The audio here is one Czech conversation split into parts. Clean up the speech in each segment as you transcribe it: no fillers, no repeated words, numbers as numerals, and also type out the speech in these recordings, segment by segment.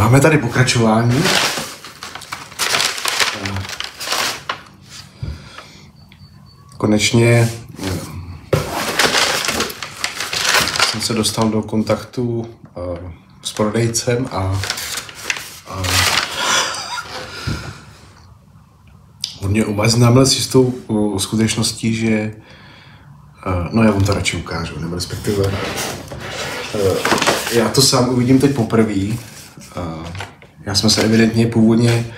Máme tady pokračování. Konečně jsem se dostal do kontaktu s prodejcem a on mě obeznámil s jistou skutečností, že no já vám to radši ukážu, nebo respektive já to sám uvidím teď poprvé. Já jsem se evidentně původně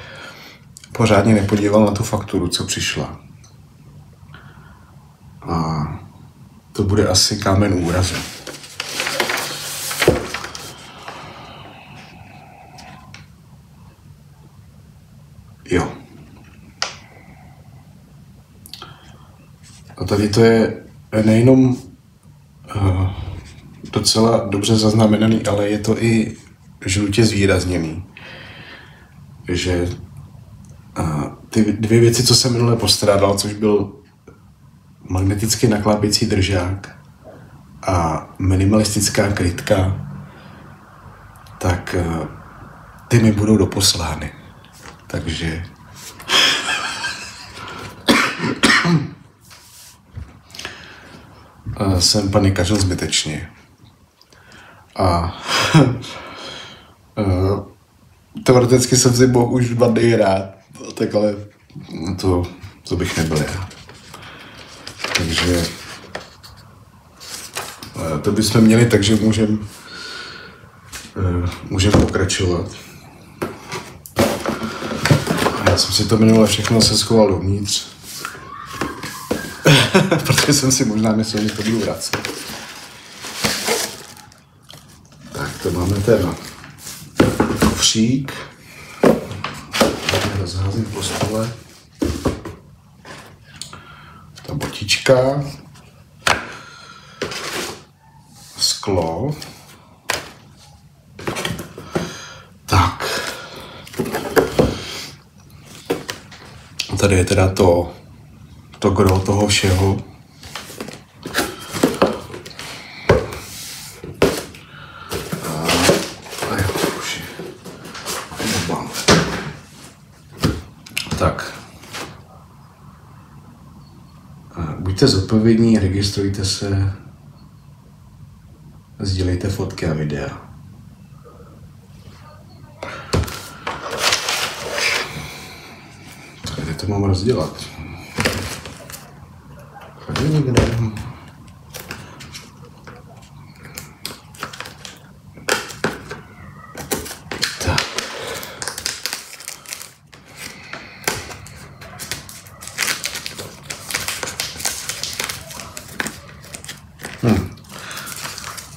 pořádně nepodíval na tu fakturu, co přišla. A to bude asi kámen úrazu. Jo. A tady to je nejenom docela dobře zaznamenaný, ale je to i žlutě zvýrazněný. Že ty dvě věci, co jsem minule postrádal, což byl magneticky naklápěcí držák a minimalistická krytka, tak ty mi budou doposlány. Takže jsem panikařil zbytečně. A teoreticky jsem si mohl už 2 dny hrát, tak ale to bych nebyl já. Takže to bychom měli, takže můžem pokračovat. A já jsem si to minule všechno seschoval dovnitř. Protože jsem si možná myslel, že to budu vracet. Tak to máme ten kufřík. Rozházím po stole. Ta botička. Sklo. Tak. Tady je teda to gro toho všeho. Tak. Buďte zodpovědní, registrujte se, sdílejte fotky a videa. Tady to mám rozdělat. Tady někde. Tak.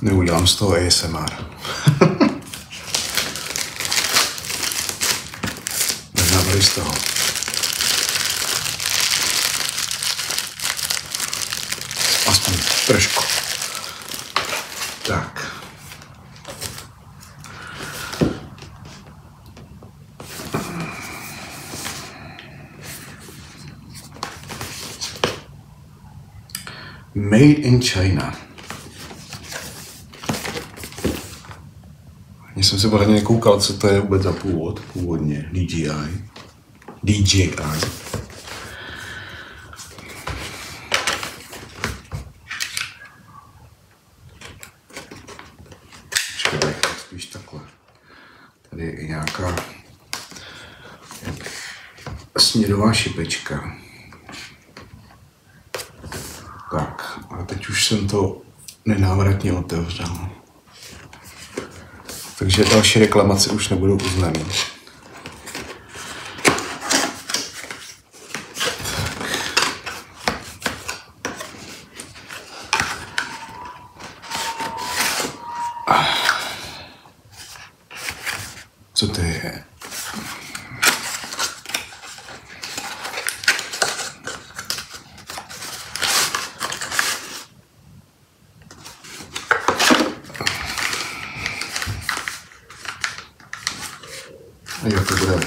Neudělám z toho ASMR. Neznamená z toho. Aspoň trošku. Tak. Made in China. Já jsem se pořádně nekoukal, co to je vůbec za původně. DJI. Počkej, spíš takhle. Tady je i nějaká směrová šipečka. Tak, a teď už jsem to nenávratně otevřel. Takže další reklamace už nebudou uznaný. Co to je? Jo, to bude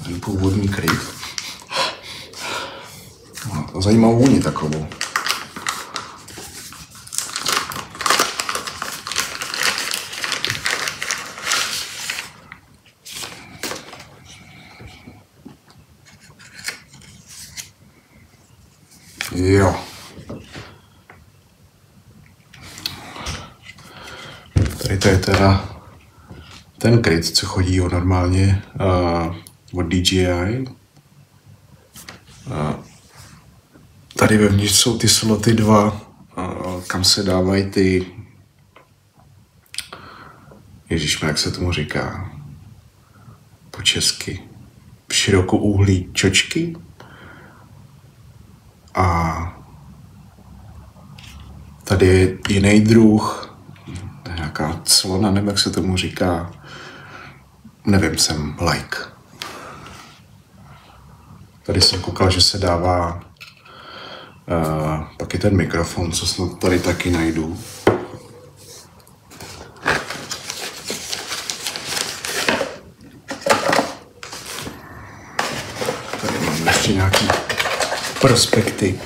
ten původní kryt. No, zajímavou vůni takovou. Jo. Tady to je teda ten kryt, co chodí normálně od DJI. Tady vevnitř jsou ty sloty 2, kam se dávají ty... Ježišme, jak se tomu říká? Po česky. Širokouhlý čočky. A tady je jiný druh, nějaká clona, nevím, jak se tomu říká. Nevím, jsem like. Tady jsem koukal, že se dává pak je ten mikrofon, co snad tady taky najdu. Tady mám ještě nějaký prospekty.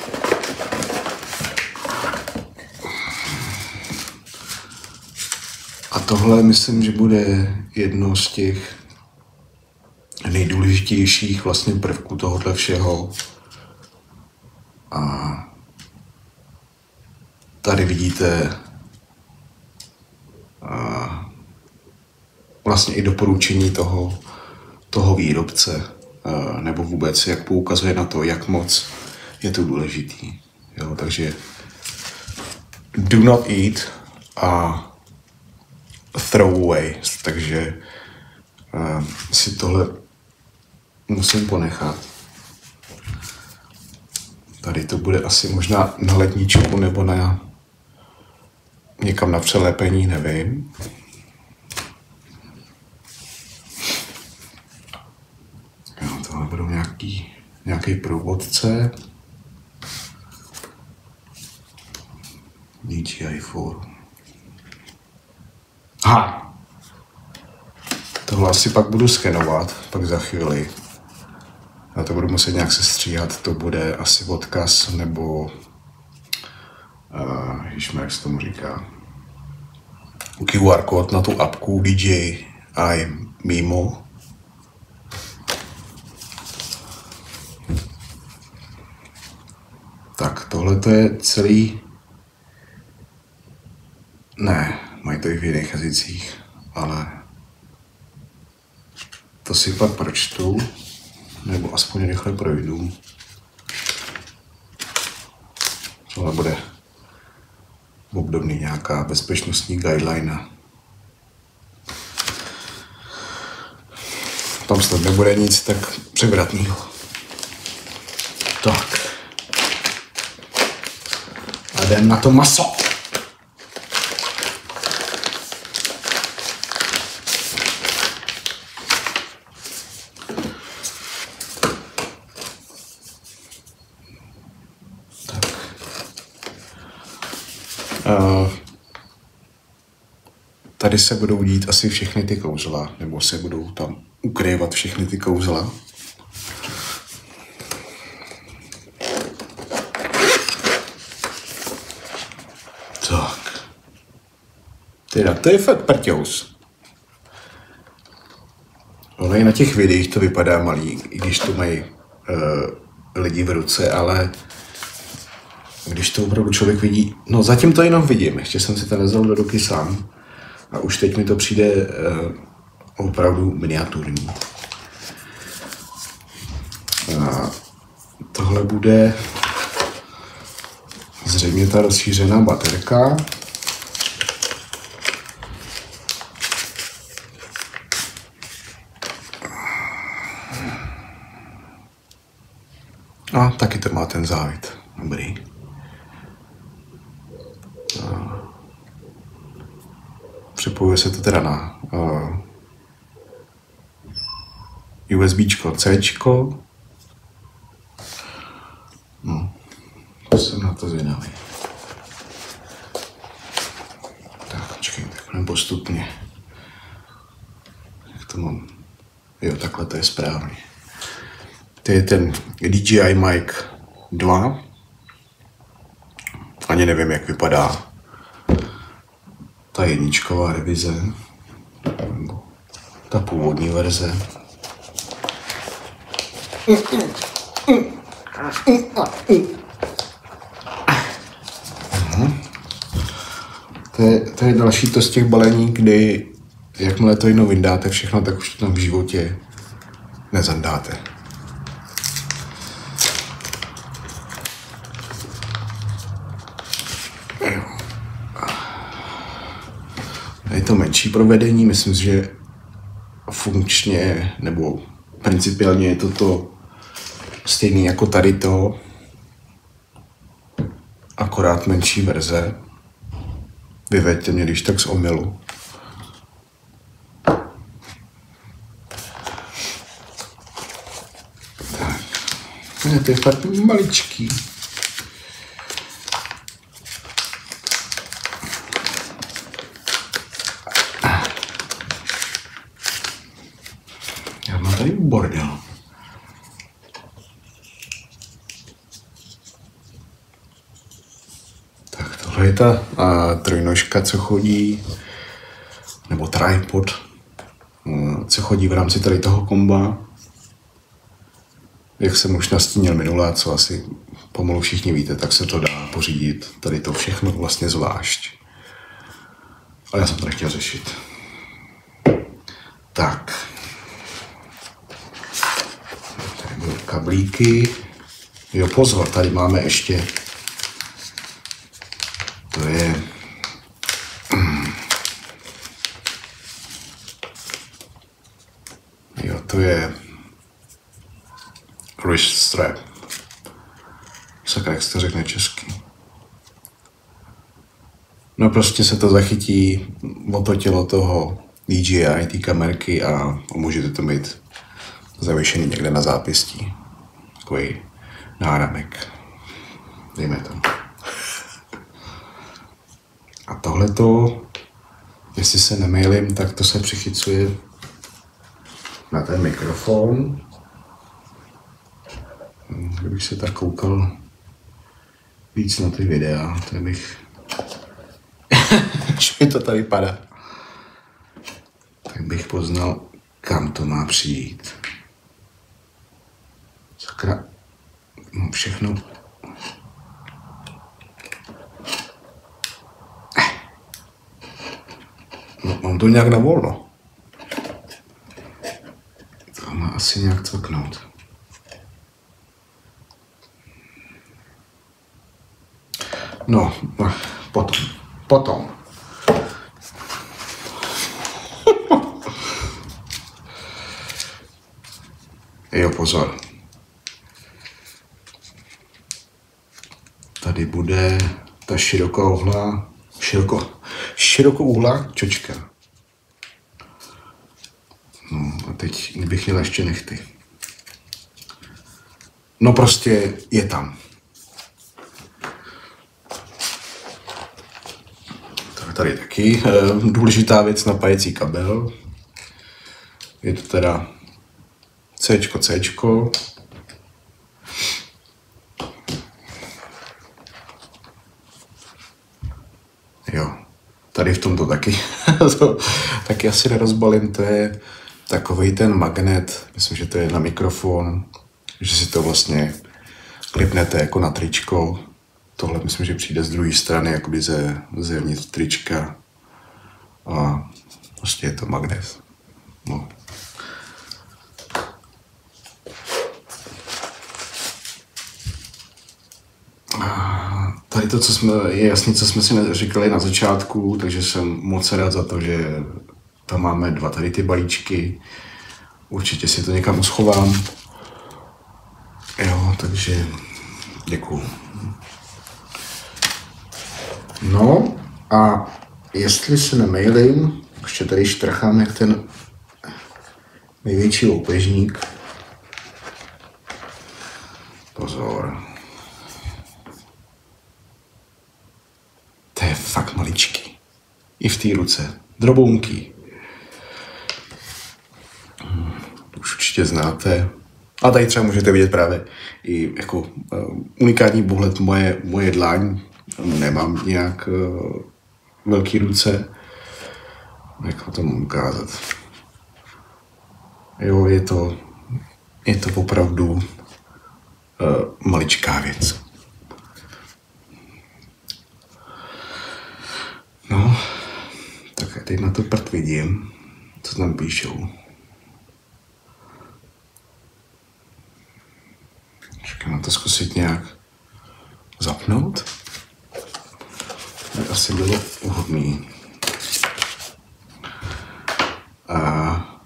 A tohle myslím, že bude jedno z těch nejdůležitějších vlastně prvků tohohle všeho. A tady vidíte vlastně i doporučení toho výrobce, nebo vůbec, jak poukazuje na to, jak moc je to důležitý. Jo, takže do not eat a throw away. Takže si tohle musím ponechat. Tady to bude asi možná na ledničku nebo někam na přelepení, nevím. Jo, tohle budou nějaký průvodce. DJI Forum. Aha! Tohle asi pak budu skenovat, pak za chvíli. Já to budu muset nějak sestříhat, to bude asi odkaz, nebo ježišme, jak se tomu říká, QR kód na tu apku DJI Mimo. Tak, tohle to je celý... Ne, mají to i v jiných jazycích, ale to si pak pročtu. Nebo aspoň rychle projdu. Tohle bude obdobný nějaká bezpečnostní guideline. Tam snad nebude nic tak převratného. Tak. A jdem na to maso. Tady se budou dít asi všechny ty kouzla, nebo se budou tam ukrývat všechny ty kouzla. Tak. Teda, to je fakt prťous. Ale i na těch videích to vypadá malý, i když to mají lidi v ruce, ale když to opravdu člověk vidí, no zatím to jenom vidím, ještě jsem si to nevzal do ruky sám a už teď mi to přijde opravdu miniaturní. A tohle bude zřejmě ta rozšířená baterka. A taky to má ten závit. Dobrý. se to teda na USBčko, Cčko. No, jsem na to zvědavý. Tak, počkej, takhle postupně. Jak to mám? Jo, takhle to je správně. To je ten DJI Mic 2. Ani nevím, jak vypadá ta jedničková revize, nebo ta původní verze. To je další to z těch balení, kdy jakmile to jednou vyndáte všechno, tak už to tam v životě nezandáte. Je to menší provedení, myslím si, že funkčně nebo principiálně je to stejný jako tady to, akorát menší verze. Vyveďte mě když tak z omylu. Tak, to je fakt maličký. Já mám tady bordel. Tak tohle je ta trojnožka, co chodí, nebo tripod, co chodí v rámci tady toho komba. Jak jsem už nastínil minule, co asi pomalu všichni víte, tak se to dá pořídit. Tady to všechno vlastně zvlášť. Ale já jsem to nechtěl řešit. Tak. Tady byly kablíky. Jo, pozor, tady máme ještě. To je. Jo, to je. Wrist strap. Sakra, jak se to řekne česky. No prostě se to zachytí o to tělo toho DJI, té kamerky a můžete to mít zavěšený někde na zápěstí. Takový náramek. Dejme to. A tohleto, jestli se nemýlím, tak to se přichycuje na ten mikrofon. Kdybych se tak koukal víc na ty videa, tak bych... Až mi to tady padá. Tak bych poznal, kam to má přijít. Sakra, no všechno. No, mám to nějak na volno. To má asi nějak cvaknout. No, potom. Jo, pozor. Tady bude ta širokouhlá čočka. No a teď kdybych měl ještě nechty. No prostě je tam. Tady taky důležitá věc, napájecí kabel. Je to teda Cčko. Jo, tady v tomto taky. To taky asi nerozbalím, to je takovej ten magnet, myslím, že to je na mikrofon, že si to vlastně klipnete jako na tričko. Tohle myslím, že přijde z druhé strany, jakoby zevnitř trička. A prostě je to magnet. No. A tady to, je jasný, co jsme si říkali na začátku, takže jsem moc rád za to, že tam máme dva tady ty balíčky. Určitě si to někam uschovám. Jo, takže děkuju. No a jestli se nemýlím, ještě tady štrchám jak ten největší loupežník. Pozor. To je fakt maličký. I v té ruce. Drobounký. Už určitě znáte. A tady třeba můžete vidět právě i jako unikátní pohled moje dlaň. Nemám nějak velký ruce. Jak to mám ukázat? Jo, je to opravdu maličká věc. No, já teď na to prd vidím, co tam píšou. Čekám na to zkusit nějak zapnout. To asi bylo vhodný. A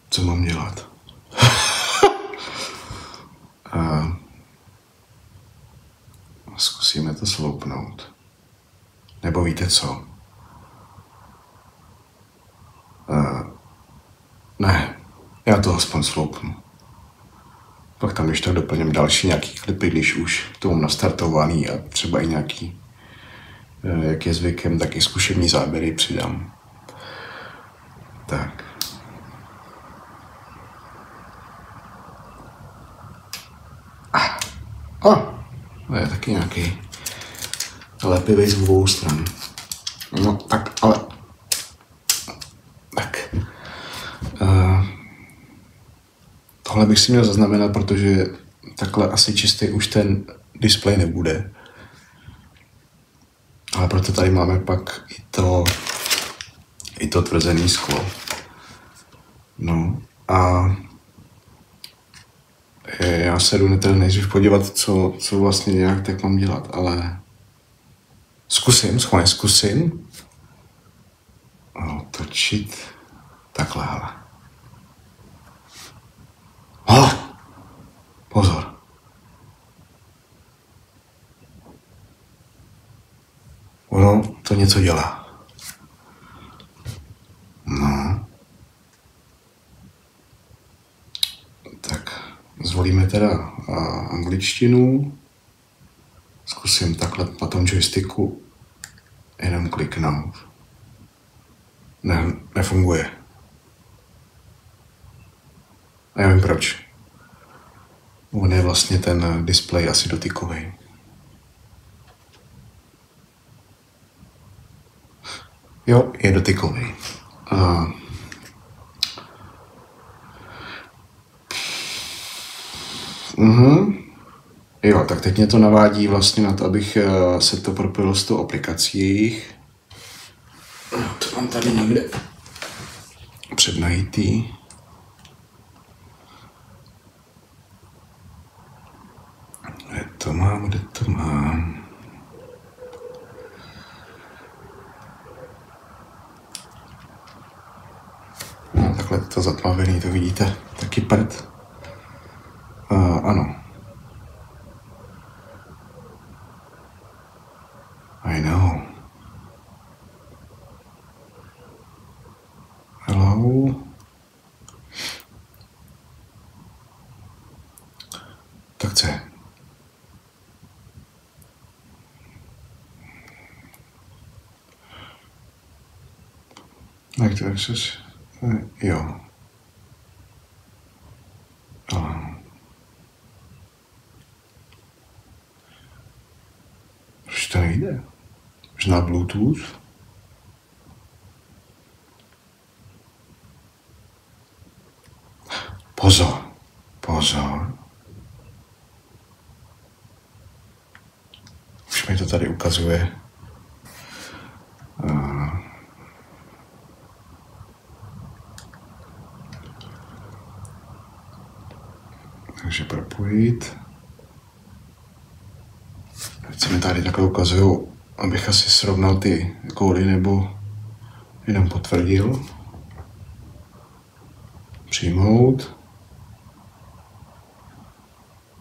co mám dělat? A zkusíme to sloupnout. Nebo víte co? Ne, já to aspoň sloupnu. Pak tam ještě doplním další nějaký klipy, když už to mám nastartovaný a třeba i nějaký, jak je zvykem, taky zkušební záběry přidám. Tak. To je taky nějaký lepivý z obou stran. No tak, ale... Tak. Tohle bych si měl zaznamenat, protože takhle asi čistý už ten displej nebude. Ale proto tady máme pak i to tvrzený sklo. No a já se jdu teda nejdřív podívat, co vlastně nějak tak mám dělat, ale zkusím otočit takhle, hele. Pozor. Ono to něco dělá. No. Tak zvolíme teda angličtinu. Zkusím takhle na tom joysticku jenom kliknout. Ne, nefunguje. Nevím proč. On je vlastně ten displej asi dotykový. Jo, je dotykový. Jo, tak teď mě to navádí vlastně na to, abych se to propojil s tou aplikací jejich. To mám tady někde přednajítý. Kde to mám? No, takhle to zatmavený, to vidíte, taky prd. Ano. I know. Hello. Tak co je? Active access. Jo. Proč to nejde? Už na Bluetooth? Pozor. Už mi to tady ukazuje. Takže propojit. Teď se mi tady takhle ukazují, abych asi srovnal ty kódy nebo jenom potvrdil. Přijmout.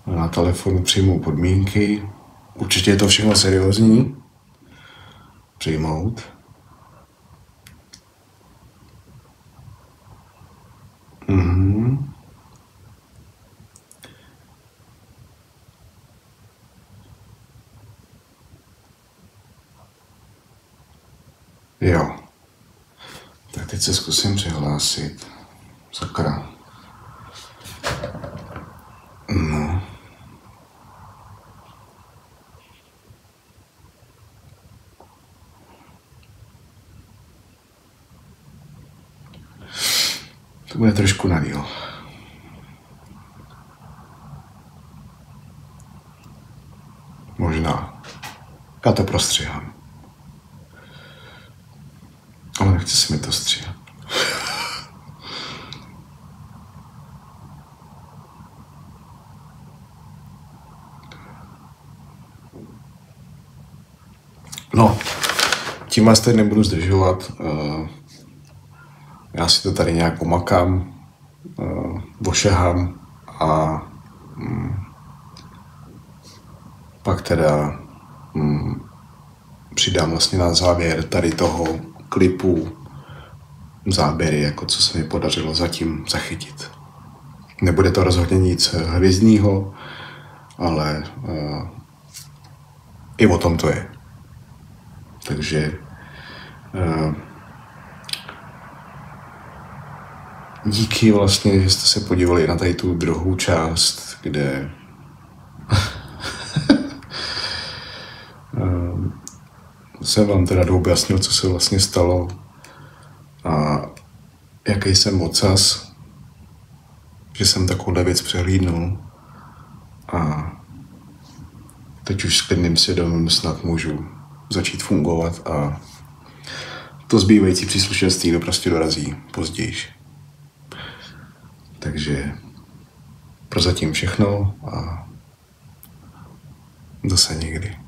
Na telefonu přijmou podmínky. Určitě je to všechno seriózní. Přijmout. Jo. Tak teď se zkusím přihlásit. Sakra. No. To bude trošku na díl. Možná. Já to prostříhám. Ale nechci si mi to stříhat. No, tím vás teď nebudu zdržovat. Já si to tady nějak pomakám, ošahám a pak teda přidám vlastně na závěr tady toho klipu záběry, jako co se mi podařilo zatím zachytit. Nebude to rozhodně nic hvězdného, ale i o tom to je. Takže díky vlastně, že jste se podívali na tady tu druhou část, kde jsem vám teda objasnil, co se vlastně stalo a jaký jsem ocas, že jsem takovouhle věc přehlídnul a teď už s klidným svědomím snad můžu začít fungovat a to zbývající příslušenství prostě dorazí později. Takže prozatím všechno a zase někdy.